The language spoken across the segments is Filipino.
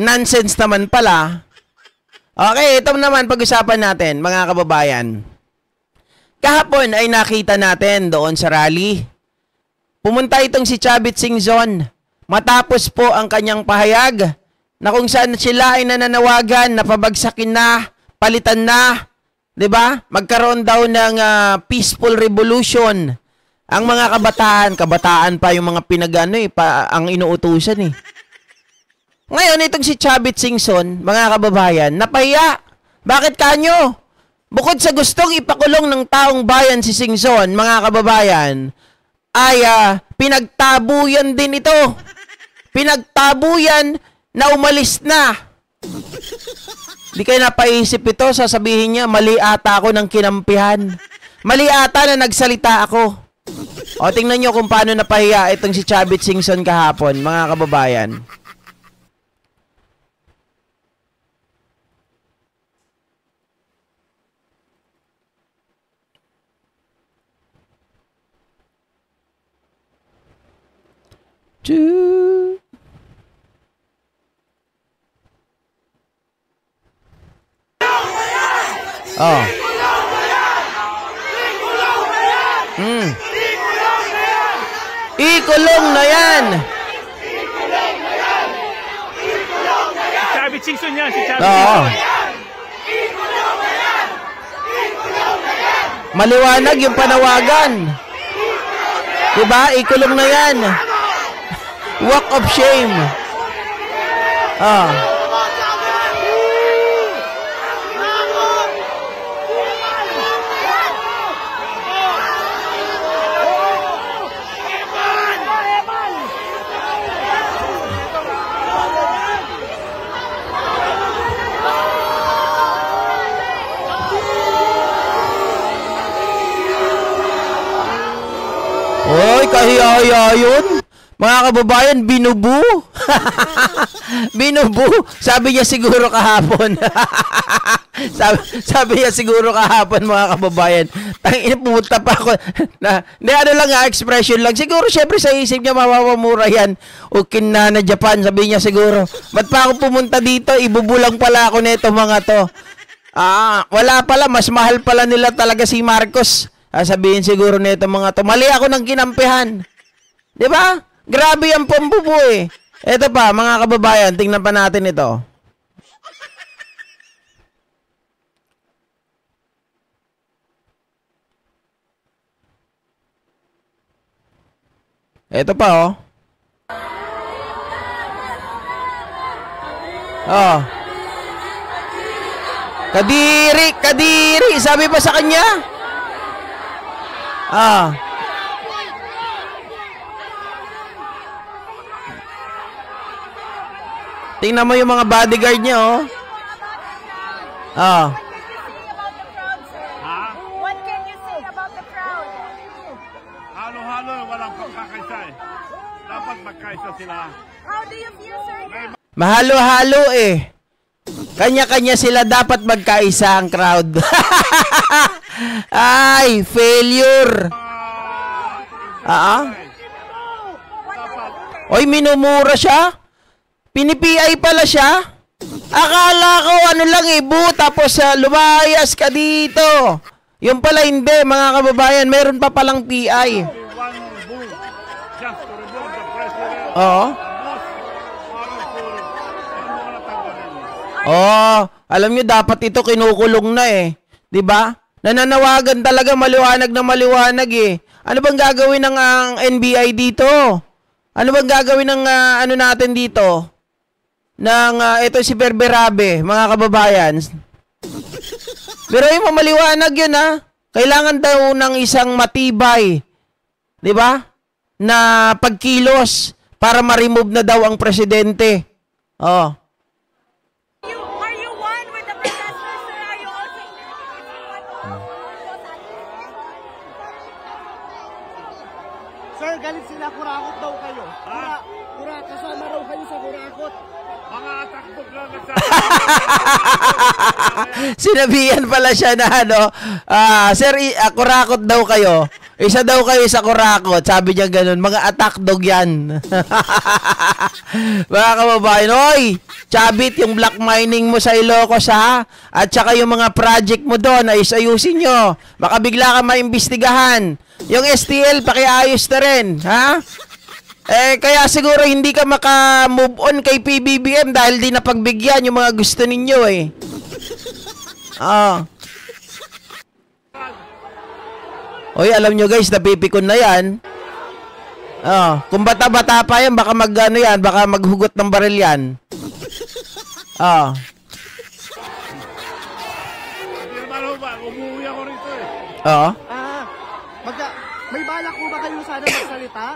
Nonsense naman pala. Okay, ito naman pag-usapan natin, mga kababayan. Kahapon ay nakita natin doon sa rally. Pumunta itong si Chavit Singson matapos po ang kanyang pahayag na kung saan sila ay nananawagan na pabagsakin na, palitan na, 'di ba? Magkaroon daw ng peaceful revolution. Ang mga kabataan pa yung mga pinagano ang inuutusan eh. Ngayon itong si Chavit Singson, mga kababayan, napahiya. Bakit kanyo? Bukod sa gustong ipakulong ng taong bayan si Singson, mga kababayan, ay pinagtabuyan din ito. Pinagtabuyan na umalis na. Di kayo napaisip ito, sasabihin niya, mali ata ako ng kinampihan. Mali ata na nagsalita ako. O tingnan nyo kung paano napahiya itong si Chavit Singson kahapon, mga kababayan. Oh. Ikulong na yan. Chavit Singson yan, si Chavit Singson. Maliwanag yung panawagan. Diba? Ikulong na yan. Walk of shame. Oy, kahiya yun. Mga kababayan, binubu. Binubu. Sabi niya siguro kahapon. sabi niya siguro kahapon, mga kababayan. Tangina, pumunta pa ako. Hindi, ano lang expression lang. Siguro, syempre sa isip niya, mamamura yan. Ukin na Japan, sabi niya siguro. Ba't pa ako pumunta dito? Ibubulang pala ako nito mga to. Wala pala, mas mahal pala nila talaga si Marcos. Sabihin siguro nito mga to, mali ako ng kinampihan. 'Di ba? Grabe ang pambubo eh. Ito pa, mga kababayan, tingnan pa natin ito. Ito pa oh. Oh. Kadiri, sabi pa sa kanya. Tingnan mo yung mga bodyguard niya, oh. What can you say about the crowd? Halo-halo, walang pagkakaisa eh. Dapat magkaisa sila. How do you feel, sir? Mahalo-halo eh. Kanya-kanya sila, dapat magkaisa ang crowd. Ay, failure. Oy, minumura siya. Pinipi-ay pala siya. Akala ko ano lang tapos lumayas ka dito. Yung pala hindi, mga kababayan, meron pa palang PI. Oo. Alam niyo dapat ito kinukulong na eh. 'Di ba? Nananawagan talaga maliwanag na maliwanag eh. Ano bang gagawin ng NBI dito? Ano bang gagawin ng ano natin dito? Ito si Berberabe, mga kababayan. Pero yung maliwanag yun Kailangan daw ng isang matibay, 'di ba? Na pagkilos para ma-remove na daw ang presidente. Are you one with the protesters, or are you also? Sir, galit sila, kurakot daw kayo. Kasama raw kayo sa kurakot. Mga atakbog lang Sinabihan pala siya na sir, kurakot daw kayo. Isa daw kayo sa kurakot. Sabi niya ganun, mga attack dog yan. Mga kababayan, oy! Chabit, yung black mining mo sa Ilocos, ha? At saka yung mga project mo doon, ayusin nyo. Baka bigla ka maimbestigahan. Yung STL, pakiayos na rin, ha? Kaya siguro hindi ka maka-move on kay PBBM dahil di napagbigyan yung mga gusto ninyo, eh. Oy, alam nyo guys, napipikon na yan. Kung bata-bata pa yan, baka baka maghugot ng baril yan. Hindi naman ho ba? Umuwi ako rito eh. May balak po ba kayo sana magsalita?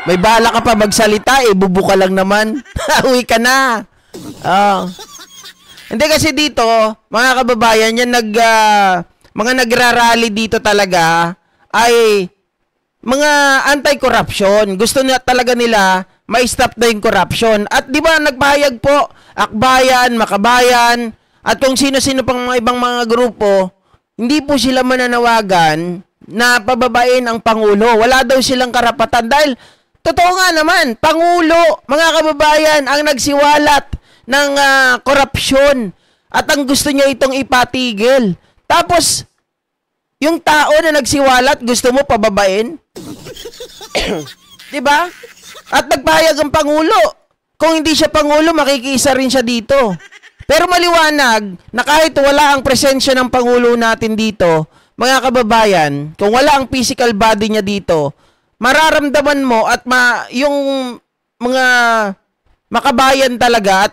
May bala ka pa magsalita, bubuka lang naman. Uwi ka na. Hindi kasi dito, mga kababayan, yan mga nagrarally dito talaga ay mga anti-corruption. Gusto na talaga nila ma-stop na yung corruption. At di ba nagpahayag po, Akbayan, Makabayan, at kung sino-sino pang mga ibang mga grupo, hindi po sila mananawagan na pababain ang Pangulo. Wala daw silang karapatan dahil totoo nga naman, Pangulo, mga kababayan, ang nagsiwalat ng korupsyon at ang gusto niya itong ipatigil. Tapos, yung tao na nagsiwalat, gusto mo pababain? Diba? At nagpahayag ang Pangulo. Kung hindi siya Pangulo, makikisa rin siya dito. Pero maliwanag na kahit wala ang presensya ng Pangulo natin dito, mga kababayan, kung wala ang physical body niya dito, mararamdaman mo at yung mga makabayan talaga at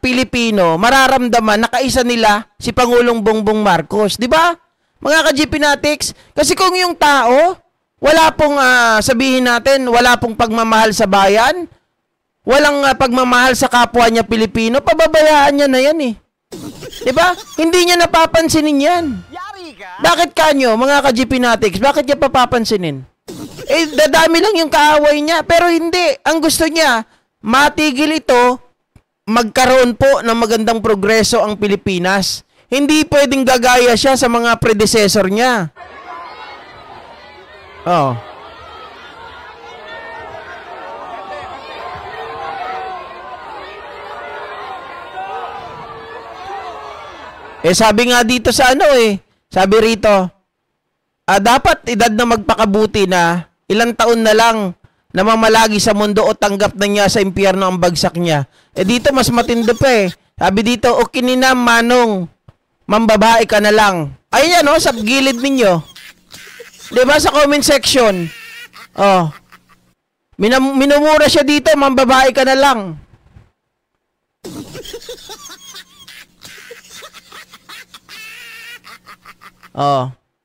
Pilipino, mararamdaman nakaisa nila si Pangulong Bongbong Marcos. Di ba? Mga ka-GP Natics, kasi kung yung tao, wala pong sabihin natin, wala pong pagmamahal sa bayan, walang pagmamahal sa kapwa niya Pilipino, pababayaan niya na yan eh. Diba? Hindi niya napapansinin yan. Bakit kanyo, mga ka-GP Natics, bakit niya papapansinin? Dadami lang yung kaaway niya, pero hindi. Ang gusto niya, matigil ito, magkaroon po ng magandang progreso ang Pilipinas. Hindi pwedeng gagaya siya sa mga predecessor niya. Sabi nga dito sa sabi rito, dapat edad na magpakabuti na ilang taon na lang na mamalagi sa mundo o tanggap na niya sa impyerno ang bagsak niya. Dito mas matindi pa eh. Sabi dito, o kininam manong, mambabae ka na lang. Ayun yan sa gilid ninyo. Diba sa comment section? Minumura siya dito, mambabae ka na lang.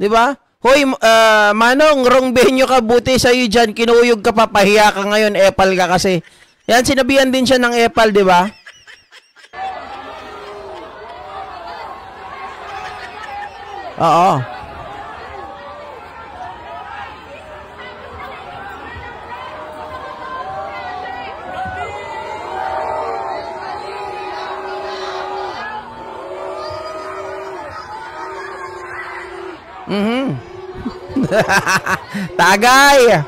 Diba? Hoy, Manong, wrong venue ka, buti sa'yo dyan, kinuyog ka pa, pahiya ka ngayon, epal ka kasi. Yan, sinabihan din siya ng epal, diba? Oo. Tagay!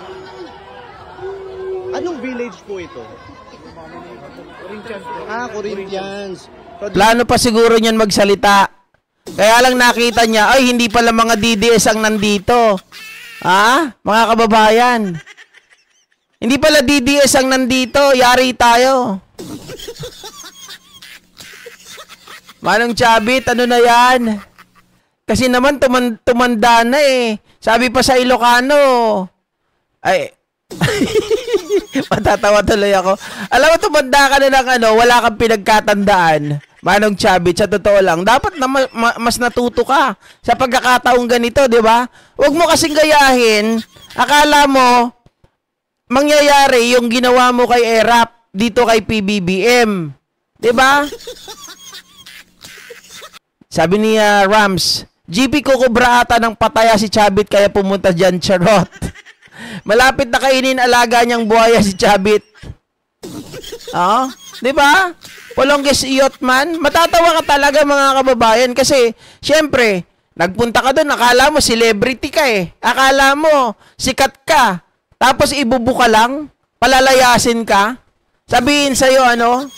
Anong village po ito? Corinthians. Plano pa siguro niyan magsalita. Kaya lang nakita niya, ay hindi pala mga DDS ang nandito. Mga kababayan. Hindi pala DDS ang nandito, yari tayo. Manong Chabit, ano na yan? Kasi naman tumanda na eh. Sabi pa sa Ilocano. Ay. Matatawa tuloy ako. Alam mo, tumanda ka na ng wala kang pinagkatandaan. Manong Chabit, sa totoo lang, dapat na mas natuto ka sa pagkakataong ganito, di ba? Huwag mo kasing gayahin. Akala mo, mangyayari yung ginawa mo kay ERAP dito kay PBBM. Di ba? Sabi ni Rams, GP kukubra ata ng pataya si Chabit kaya pumunta dyan, charot. Malapit na kainin alaga niyang buhaya si Chabit. Di ba? Polonges iyot man. Matatawa ka talaga mga kababayan kasi, syempre, nagpunta ka doon, akala mo celebrity ka eh. Akala mo, sikat ka. Tapos ibubuka lang, palalayasin ka, sabihin sa'yo ano,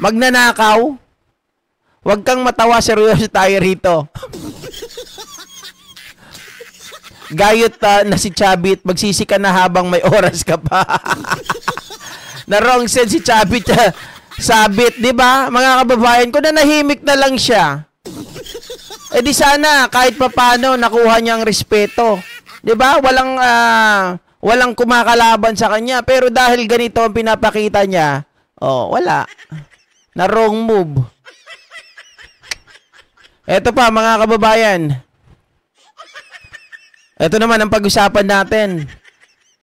magnanakaw, huwag kang matawa, seryoso tayo rito. Gayot na si Chabit, magsisi ka na habang may oras ka pa. Na wrong sense si Chabit, sabit, di ba? Mga kababayan ko, na nahimik na lang siya. Eh di sana kahit papano nakuha niya ang respeto. 'Di ba? Walang kumakalaban sa kanya, pero dahil ganito ang pinapakita niya, wala. Na wrong move. Ito pa mga kababayan. Ito naman ang pag-usapan natin.